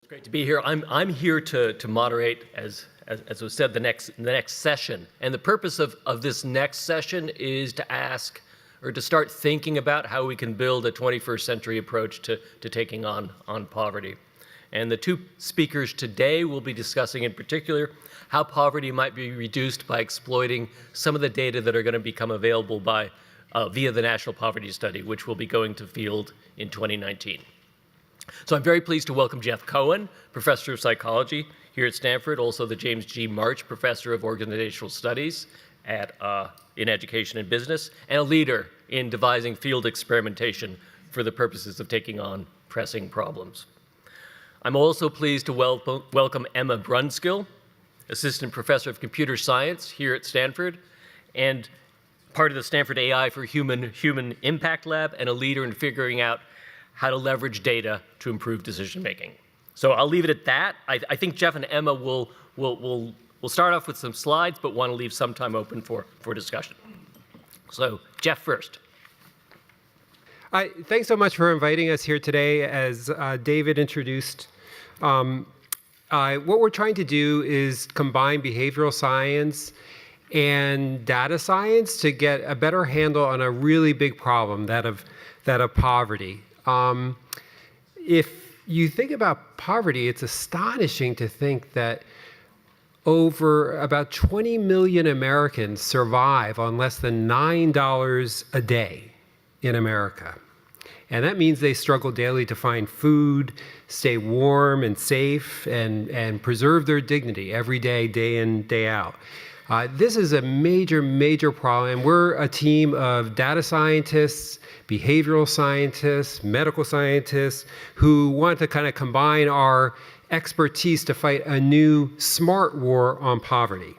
Great to be here. I'm here to moderate, as was said, the next session. And the purpose of this next session is to ask, or to start thinking about how we can build a 21st century approach to taking on poverty. And the two speakers today will be discussing in particular how poverty might be reduced by exploiting some of the data that are going to become available via the National Poverty Study, which will be going to field in 2019. So I'm very pleased to welcome Jeff Cohen, Professor of Psychology here at Stanford, also the James G. March Professor of Organizational Studies in Education and Business, and a leader in devising field experimentation for the purposes of taking on pressing problems. I'm also pleased to welcome Emma Brunskill, Assistant Professor of Computer Science here at Stanford, and part of the Stanford AI for Human Impact Lab, and a leader in figuring out how to leverage data to improve decision making. So I'll leave it at that. I think Jeff and Emma will start off with some slides, but want to leave some time open for discussion. So Jeff first. Thanks so much for inviting us here today. As David introduced, what we're trying to do is combine behavioral science and data science to get a better handle on a really big problem, that of poverty. If you think about poverty, it's astonishing to think that over about 20 million Americans survive on less than $9 a day in America. And that means they struggle daily to find food, stay warm and safe, and preserve their dignity every day, day in, day out. This is a major, major problem. We're a team of data scientists, behavioral scientists, medical scientists, who want to kind of combine our expertise to fight a new smart war on poverty.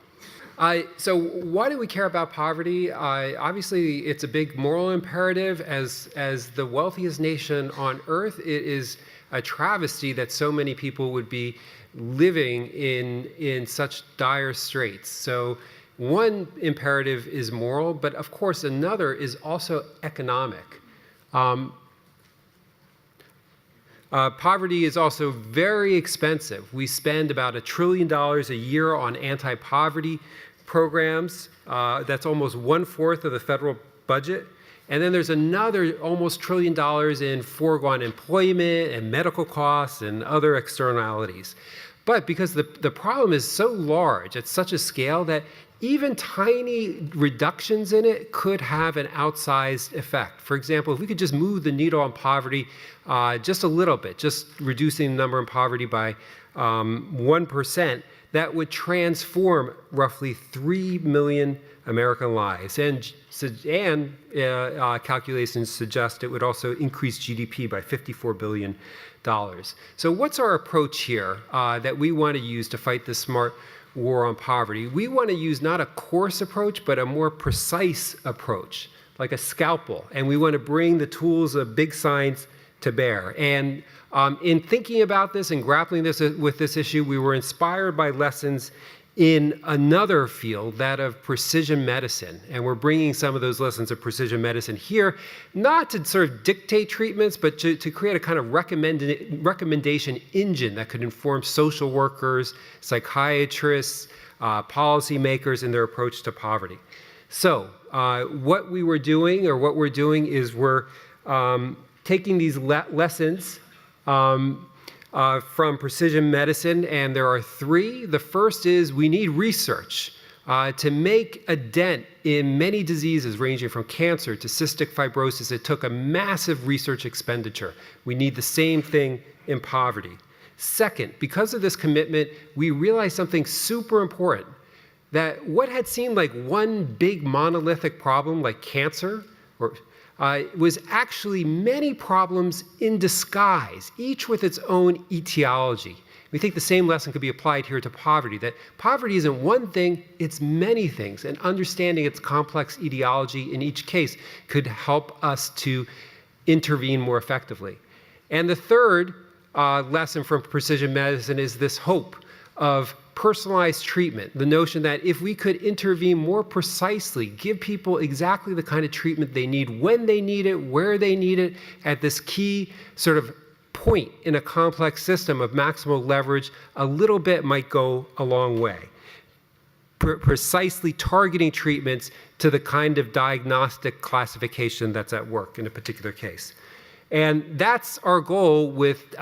So why do we care about poverty? Obviously, it's a big moral imperative. As the wealthiest nation on earth, it is a travesty that so many people would be living in such dire straits. So one imperative is moral, but of course another is also economic. Poverty is also very expensive. We spend about $1 trillion a year on anti-poverty programs. That's almost 1/4 of the federal budget. And then there's another almost $1 trillion in foregone employment and medical costs and other externalities. But because the problem is so large at such a scale that even tiny reductions in it could have an outsized effect. For example, if we could just move the needle on poverty just a little bit, just reducing the number in poverty by 1%, that would transform roughly 3 million American lives. And calculations suggest it would also increase GDP by $54 billion. So what's our approach here that we want to use to fight this smart war on poverty? We want to use not a coarse approach, but a more precise approach, like a scalpel. And we want to bring the tools of big science to bear. And in thinking about this and grappling with this issue, we were inspired by lessons in another field, that of precision medicine. And we're bringing some of those lessons of precision medicine here, not to sort of dictate treatments, but to create a kind of recommendation engine that could inform social workers, psychiatrists, policymakers in their approach to poverty. So what we're doing is we're taking these lessons from precision medicine, and there are three. The first is we need research to make a dent in many diseases ranging from cancer to cystic fibrosis. It took a massive research expenditure. We need the same thing in poverty. Second, because of this commitment, we realized something super important, that what had seemed like one big monolithic problem like cancer was actually many problems in disguise, each with its own etiology. We think the same lesson could be applied here to poverty, that poverty isn't one thing, it's many things, and understanding its complex etiology in each case could help us to intervene more effectively. And the third lesson from precision medicine is this hope of personalized treatment, the notion that if we could intervene more precisely, give people exactly the kind of treatment they need, when they need it, where they need it, at this key sort of point in a complex system of maximal leverage, a little bit might go a long way. Precisely targeting treatments to the kind of diagnostic classification that's at work in a particular case. And that's our goal with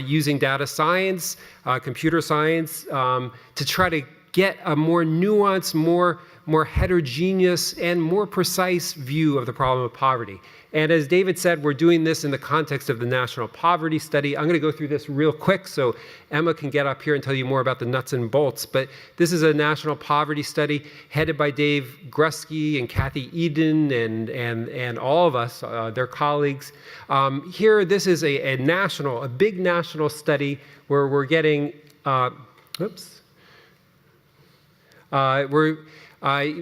using data science, computer science, to try to get a more nuanced, more heterogeneous, and more precise view of the problem of poverty. And as David said, we're doing this in the context of the National Poverty Study. I'm going to go through this real quick so Emma can get up here and tell you more about the nuts and bolts. But this is a National Poverty Study headed by Dave Grusky and Kathy Eden and all of us, their colleagues. Here, this is a big national study where we're getting,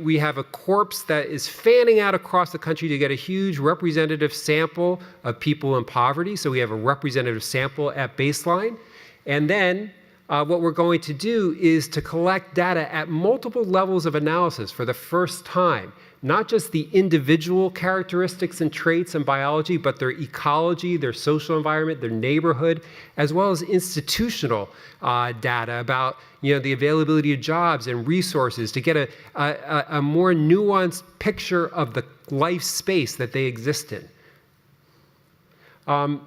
we have a corpse that is fanning out across the country to get a huge representative sample of people in poverty. So we have a representative sample at baseline. And then what we're going to do is to collect data at multiple levels of analysis for the first time. Not just the individual characteristics and traits in biology, but their ecology, their social environment, their neighborhood, as well as institutional data about the availability of jobs and resources to get a more nuanced picture of the life space that they exist in.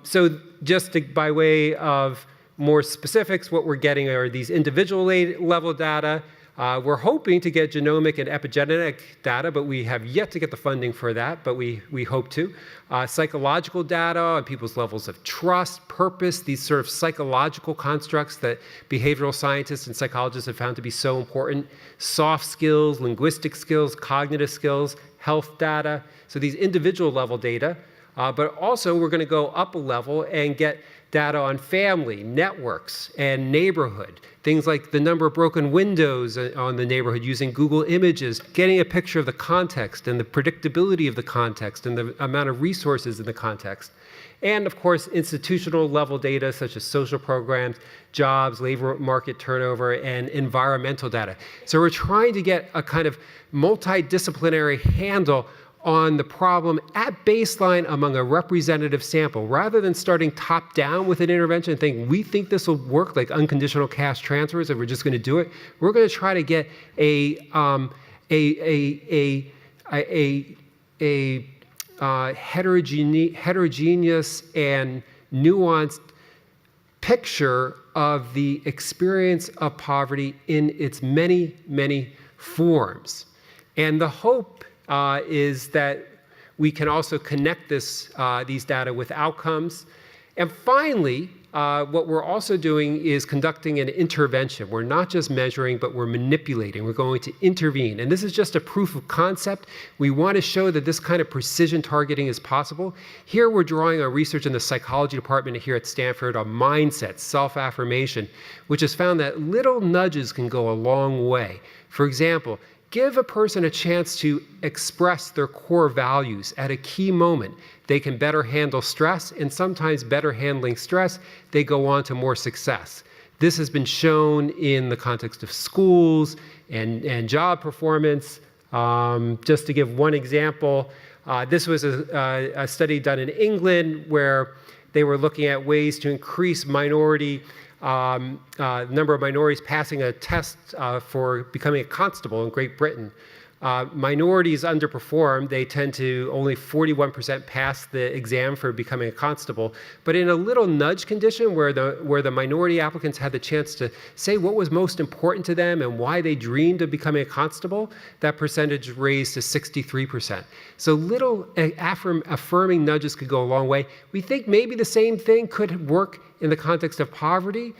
So just by way of more specifics, what we're getting are these individual level data. We're hoping to get genomic and epigenetic data, but we have yet to get the funding for that, but we hope to. Psychological data on people's levels of trust, purpose, these sort of psychological constructs that behavioral scientists and psychologists have found to be so important. Soft skills, linguistic skills, cognitive skills, health data. So these individual level data, but also we're going to go up a level and get data on family, networks, and neighborhood. Things like the number of broken windows on the neighborhood using Google Images, getting a picture of the context and the predictability of the context and the amount of resources in the context. And of course, institutional level data such as social programs, jobs, labor market turnover, and environmental data. So we're trying to get a kind of multidisciplinary handle on the problem at baseline among a representative sample. Rather than starting top down with an intervention and thinking, we think this will work, like unconditional cash transfers, and we're just going to do it, we're going to try to get a heterogeneous and nuanced picture of the experience of poverty in its many, many forms. And the hope is that we can also connect these data with outcomes. And finally, what we're also doing is conducting an intervention. We're not just measuring, but we're manipulating. We're going to intervene. And this is just a proof of concept. We want to show that this kind of precision targeting is possible. Here we're drawing on research in the psychology department here at Stanford on mindset, self-affirmation, which has found that little nudges can go a long way. For example, give a person a chance to express their core values at a key moment. They can better handle stress, and sometimes better handling stress, they go on to more success. This has been shown in the context of schools and job performance. Just to give one example, this was a study done in England where they were looking at ways to increase minority number of minorities passing a test for becoming a constable in Great Britain. Minorities underperform. They tend to only 41% pass the exam for becoming a constable. But in a little nudge condition where the minority applicants had the chance to say what was most important to them and why they dreamed of becoming a constable, that percentage raised to 63%. So little affirming nudges could go a long way. We think maybe the same thing could work in the context of poverty.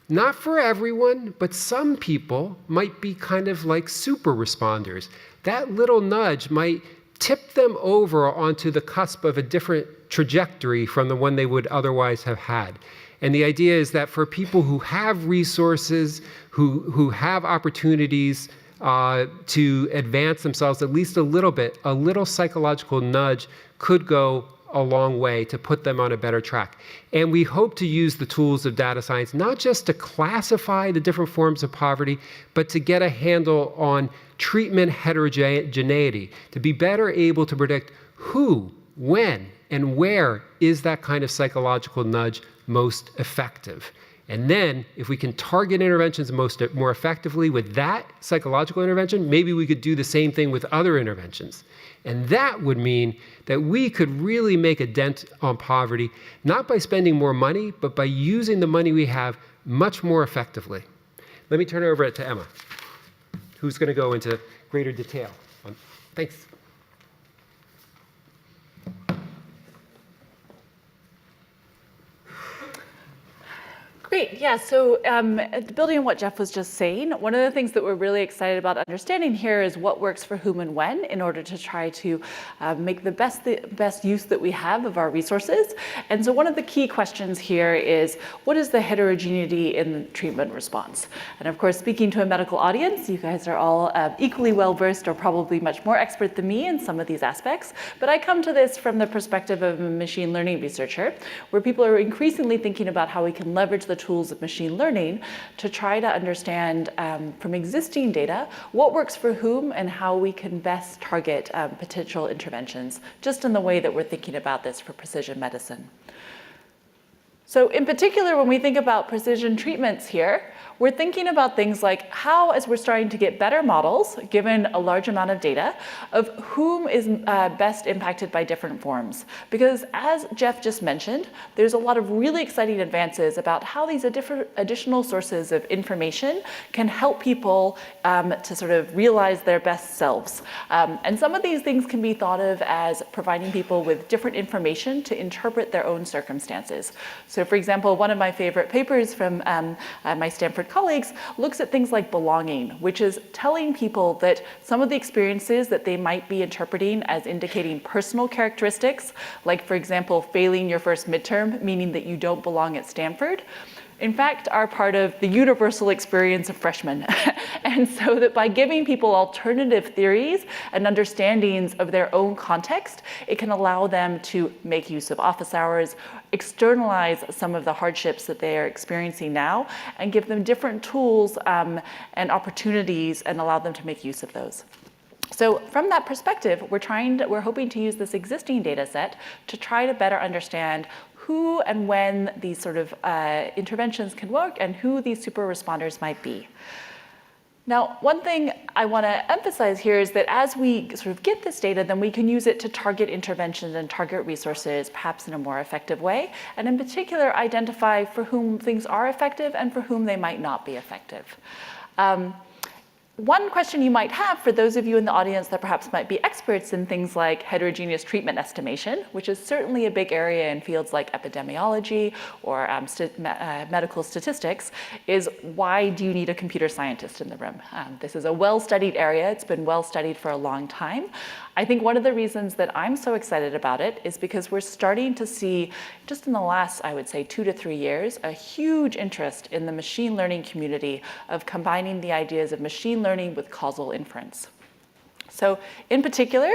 Not for everyone, but some people might be kind of like super responders. That little nudge might tip them over onto the cusp of a different trajectory from the one they would otherwise have had. And the idea is that for people who have resources, who have opportunities to advance themselves at least a little bit, a little psychological nudge could go a long way to put them on a better track. And we hope to use the tools of data science, not just to classify the different forms of poverty, but to get a handle on treatment heterogeneity, to be better able to predict who, when, and where is that kind of psychological nudge most effective. And then if we can target interventions more effectively with that psychological intervention, maybe we could do the same thing with other interventions. And that would mean that we could really make a dent on poverty, not by spending more money, but by using the money we have much more effectively. Let me turn it over to Emma, who's going to go into greater detail. Thanks. Great, yeah, so building on what Jeff was just saying, one of the things that we're really excited about understanding here is what works for whom and when in order to try to make the best use that we have of our resources. And so one of the key questions here is, what is the heterogeneity in the treatment response? And of course, speaking to a medical audience, you guys are all equally well-versed or probably much more expert than me in some of these aspects. But I come to this from the perspective of a machine learning researcher, where people are increasingly thinking about how we can leverage the tools of machine learning to try to understand from existing data what works for whom and how we can best target potential interventions, just in the way that we're thinking about this for precision medicine. So in particular, when we think about precision treatments here, we're thinking about things like how, as we're starting to get better models, given a large amount of data, of whom is best impacted by different forms. Because as Jeff just mentioned, there's a lot of really exciting advances about how these additional sources of information can help people to sort of realize their best selves. And some of these things can be thought of as providing people with different information to interpret their own circumstances. So for example, one of my favorite papers from my Stanford colleagues looks at things like belonging, which is telling people that some of the experiences that they might be interpreting as indicating personal characteristics, like for example, failing your first midterm, meaning that you don't belong at Stanford, in fact, are part of the universal experience of freshmen. And so that by giving people alternative theories and understandings of their own context, it can allow them to make use of office hours, externalize some of the hardships that they are experiencing now, and give them different tools and opportunities and allow them to make use of those. So from that perspective, we're hoping to use this existing data set to try to better understand who and when these sort of interventions can work and who these super responders might be. Now, one thing I want to emphasize here is that as we sort of get this data, then we can use it to target interventions and target resources perhaps in a more effective way, and in particular identify for whom things are effective and for whom they might not be effective. One question you might have for those of you in the audience that perhaps might be experts in things like heterogeneous treatment estimation, which is certainly a big area in fields like epidemiology or medical statistics, is why do you need a computer scientist in the room? This is a well-studied area. It's been well-studied for a long time. I think one of the reasons that I'm so excited about it is because we're starting to see, just in the last, I would say, 2 to 3 years, a huge interest in the machine learning community of combining the ideas of machine learning with causal inference. So in particular,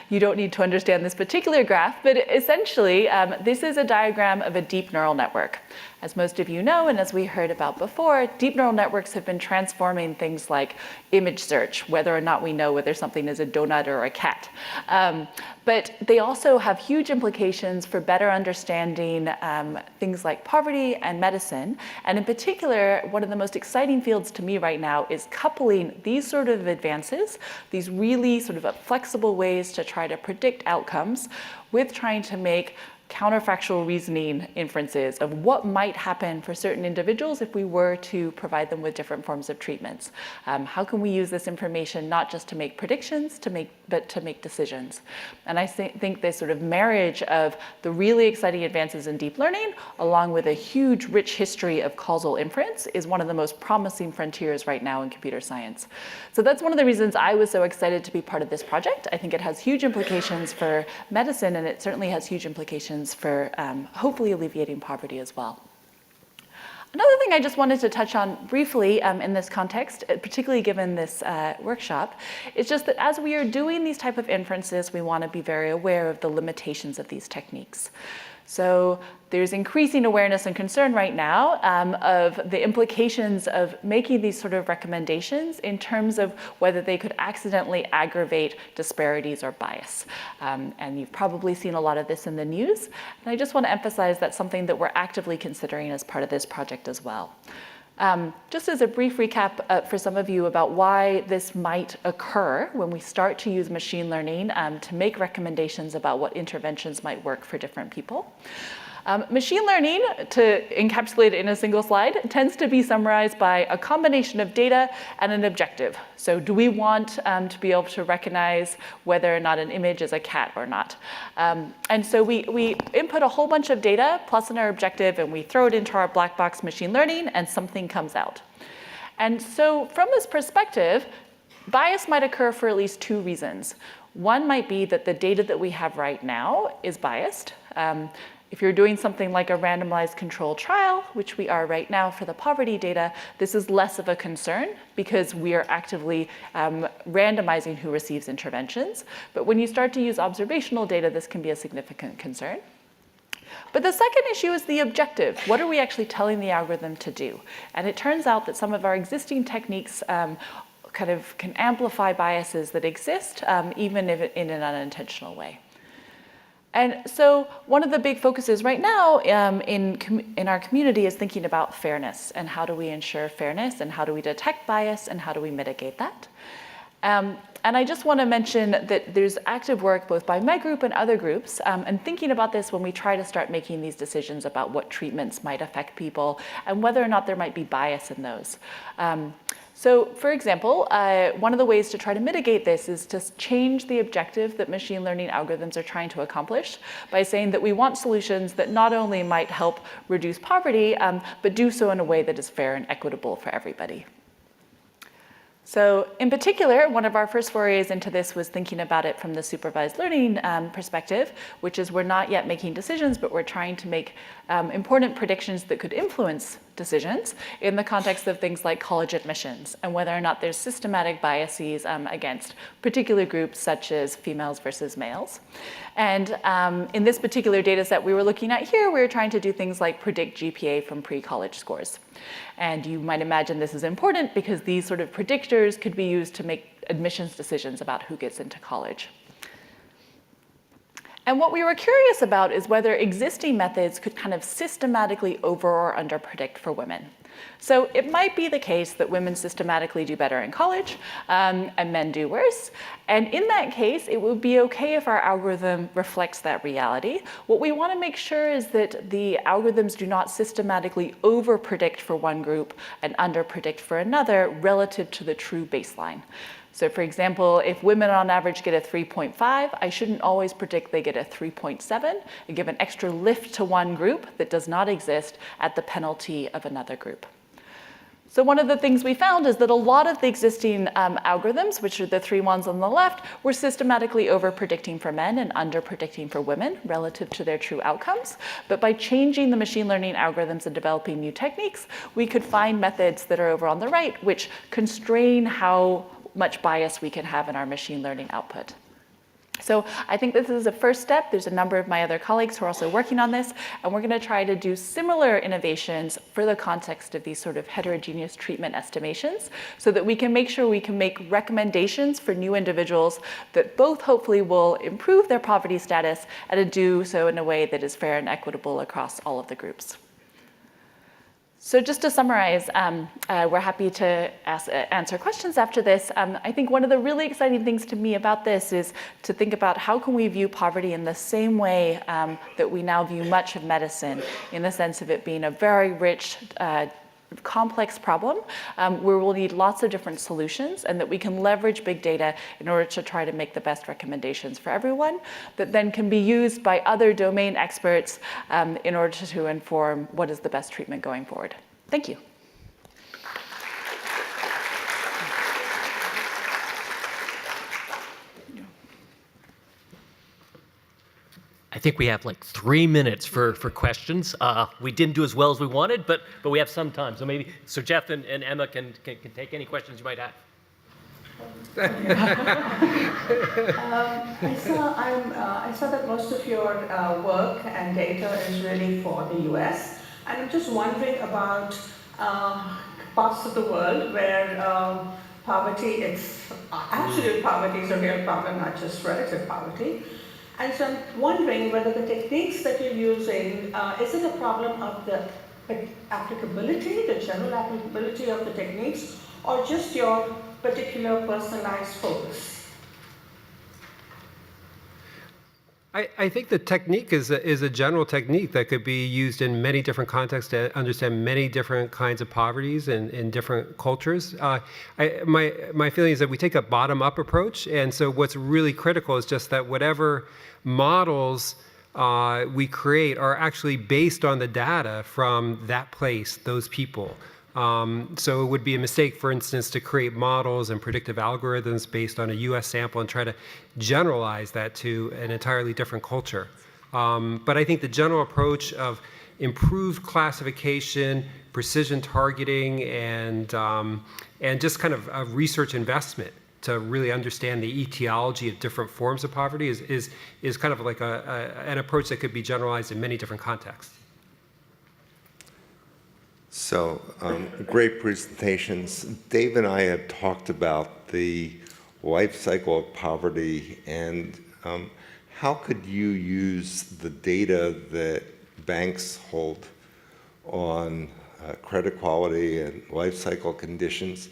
you don't need to understand this particular graph, but essentially, this is a diagram of a deep neural network. As most of you know, and as we heard about before, deep neural networks have been transforming things like image search, whether or not we know whether something is a donut or a cat. But they also have huge implications for better understanding things like poverty and medicine. And in particular, one of the most exciting fields to me right now is coupling these sort of advances, these really sort of flexible ways to try to predict outcomes, with trying to make counterfactual reasoning inferences of what might happen for certain individuals if we were to provide them with different forms of treatments. How can we use this information not just to make predictions, but to make decisions? And I think this sort of marriage of the really exciting advances in deep learning, along with a huge, rich history of causal inference, is one of the most promising frontiers right now in computer science. So that's one of the reasons I was so excited to be part of this project. I think it has huge implications for medicine, and it certainly has huge implications for hopefully alleviating poverty as well. Another thing I just wanted to touch on briefly in this context, particularly given this workshop, is just that as we are doing these type of inferences, we want to be very aware of the limitations of these techniques. So there's increasing awareness and concern right now of the implications of making these sort of recommendations in terms of whether they could accidentally aggravate disparities or bias. And you've probably seen a lot of this in the news. And I just want to emphasize that's something that we're actively considering as part of this project as well. Just as a brief recap for some of you about why this might occur when we start to use machine learning to make recommendations about what interventions might work for different people. Machine learning, to encapsulate it in a single slide, tends to be summarized by a combination of data and an objective. So do we want to be able to recognize whether or not an image is a cat or not? And so we input a whole bunch of data plus our objective, and we throw it into our black box machine learning, and something comes out. And so from this perspective, bias might occur for at least two reasons. One might be that the data that we have right now is biased. If you're doing something like a randomized controlled trial, which we are right now for the poverty data, this is less of a concern because we are actively randomizing who receives interventions. But when you start to use observational data, this can be a significant concern. But the second issue is the objective. What are we actually telling the algorithm to do? And it turns out that some of our existing techniques kind of can amplify biases that exist, even if in an unintentional way. And so one of the big focuses right now in our community is thinking about fairness and how do we ensure fairness and how do we detect bias and how do we mitigate that. And I just want to mention that there's active work both by my group and other groups and thinking about this when we try to start making these decisions about what treatments might affect people and whether or not there might be bias in those. So for example, one of the ways to try to mitigate this is to change the objective that machine learning algorithms are trying to accomplish by saying that we want solutions that not only might help reduce poverty, but do so in a way that is fair and equitable for everybody. So in particular, one of our first forays into this was thinking about it from the supervised learning perspective, which is we're not yet making decisions, but we're trying to make important predictions that could influence decisions in the context of things like college admissions and whether or not there's systematic biases against particular groups such as females versus males. And in this particular data set we were looking at here, we were trying to do things like predict GPA from pre-college scores. And you might imagine this is important because these sort of predictors could be used to make admissions decisions about who gets into college. And what we were curious about is whether existing methods could kind of systematically over or under predict for women. So it might be the case that women systematically do better in college and men do worse. And in that case, it would be okay if our algorithm reflects that reality. What we want to make sure is that the algorithms do not systematically over-predict for one group and under-predict for another relative to the true baseline. So for example, if women on average get a 3.5, I shouldn't always predict they get a 3.7 and give an extra lift to one group that does not exist at the penalty of another group. So one of the things we found is that a lot of the existing algorithms, which are the three ones on the left, were systematically over-predicting for men and under-predicting for women relative to their true outcomes. But by changing the machine learning algorithms and developing new techniques, we could find methods that are over on the right, which constrain how much bias we can have in our machine learning output. So I think this is a first step. There's a number of my other colleagues who are also working on this, and we're going to try to do similar innovations for the context of these sort of heterogeneous treatment estimations so that we can make sure we can make recommendations for new individuals that both hopefully will improve their poverty status and to do so in a way that is fair and equitable across all of the groups. So just to summarize, we're happy to answer questions after this. I think one of the really exciting things to me about this is to think about how can we view poverty in the same way that we now view much of medicine, in the sense of it being a very rich, complex problem where we'll need lots of different solutions and that we can leverage big data in order to try to make the best recommendations for everyone that then can be used by other domain experts in order to inform what is the best treatment going forward. Thank you. I think we have like 3 minutes for questions. We didn't do as well as we wanted, but we have some time. So maybe Jeff and Emma can take any questions you might have. I saw that most of your work and data is really for the US, and I'm just wondering about parts of the world where poverty, absolute poverty is a real problem, not just relative poverty. And so I'm wondering whether the techniques that you're using, is it a problem of the applicability, the general applicability of the techniques, or just your particular personalized focus? I think the technique is a general technique that could be used in many different contexts to understand many different kinds of poverties in different cultures. My feeling is that we take a bottom-up approach, and so what's really critical is just that whatever models we create are actually based on the data from that place, those people. So it would be a mistake, for instance, to create models and predictive algorithms based on a US sample and try to generalize that to an entirely different culture. But I think the general approach of improved classification, precision targeting, and just kind of a research investment to really understand the etiology of different forms of poverty is kind of like an approach that could be generalized in many different contexts. So, great presentations. Dave and I have talked about the life cycle of poverty, and how could you use the data that banks hold on credit quality and life cycle conditions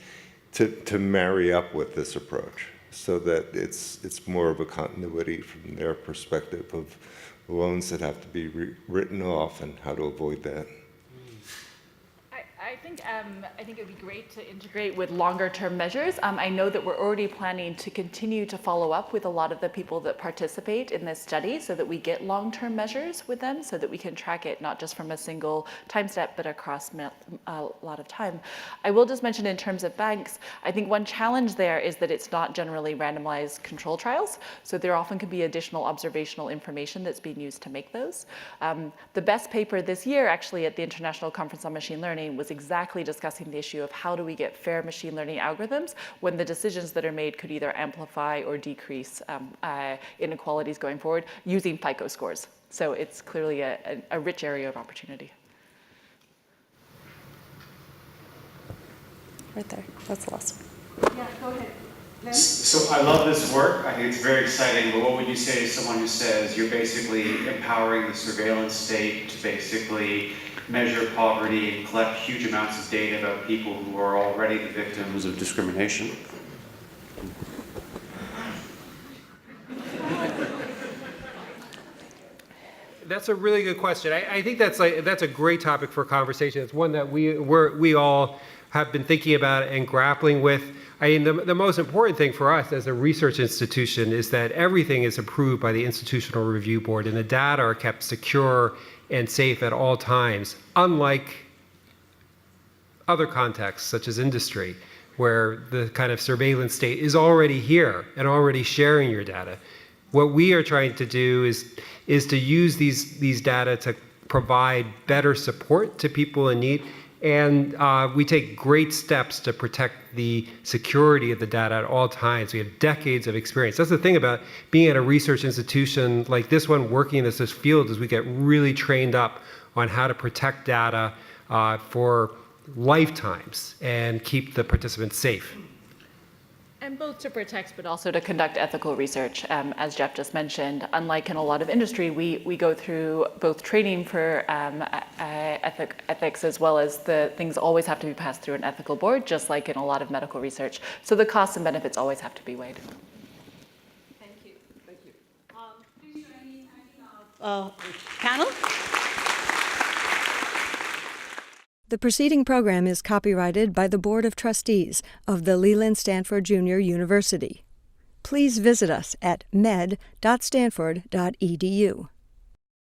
to marry up with this approach so that it's more of a continuity from their perspective of loans that have to be written off and how to avoid that? I think it would be great to integrate with longer-term measures. I know that we're already planning to continue to follow up with a lot of the people that participate in this study so that we get long-term measures with them so that we can track it not just from a single time step but across a lot of time. I will just mention in terms of banks, I think one challenge there is that it's not generally randomized control trials, so there often can be additional observational information that's being used to make those. The best paper this year actually at the International Conference on Machine Learning was exactly discussing the issue of how do we get fair machine learning algorithms when the decisions that are made could either amplify or decrease inequalities going forward using FICO scores. So it's clearly a rich area of opportunity. Right there. That's the last one. Yeah, go ahead. So I love this work. I think it's very exciting, but what would you say to someone who says you're basically empowering the surveillance state to basically measure poverty and collect huge amounts of data about people who are already the victims of discrimination? That's a really good question. I think that's a great topic for conversation. It's one that we all have been thinking about and grappling with. I mean, the most important thing for us as a research institution is that everything is approved by the Institutional Review Board and the data are kept secure and safe at all times, unlike other contexts such as industry, where the kind of surveillance state is already here and already sharing your data. What we are trying to do is to use these data to provide better support to people in need. And we take great steps to protect the security of the data at all times. We have decades of experience. That's the thing about being at a research institution like this one, working in this field, is we get really trained up on how to protect data for lifetimes and keep the participants safe. And both to protect, but also to conduct ethical research. As Jeff just mentioned, unlike in a lot of industry, we go through both training for ethics as well as the things always have to be passed through an ethical board, just like in a lot of medical research. So the costs and benefits always have to be weighed. Thank you. Thank you. Please join me panel. The preceding program is copyrighted by the Board of Trustees of the Leland Stanford Junior University. Please visit us at med.stanford.edu.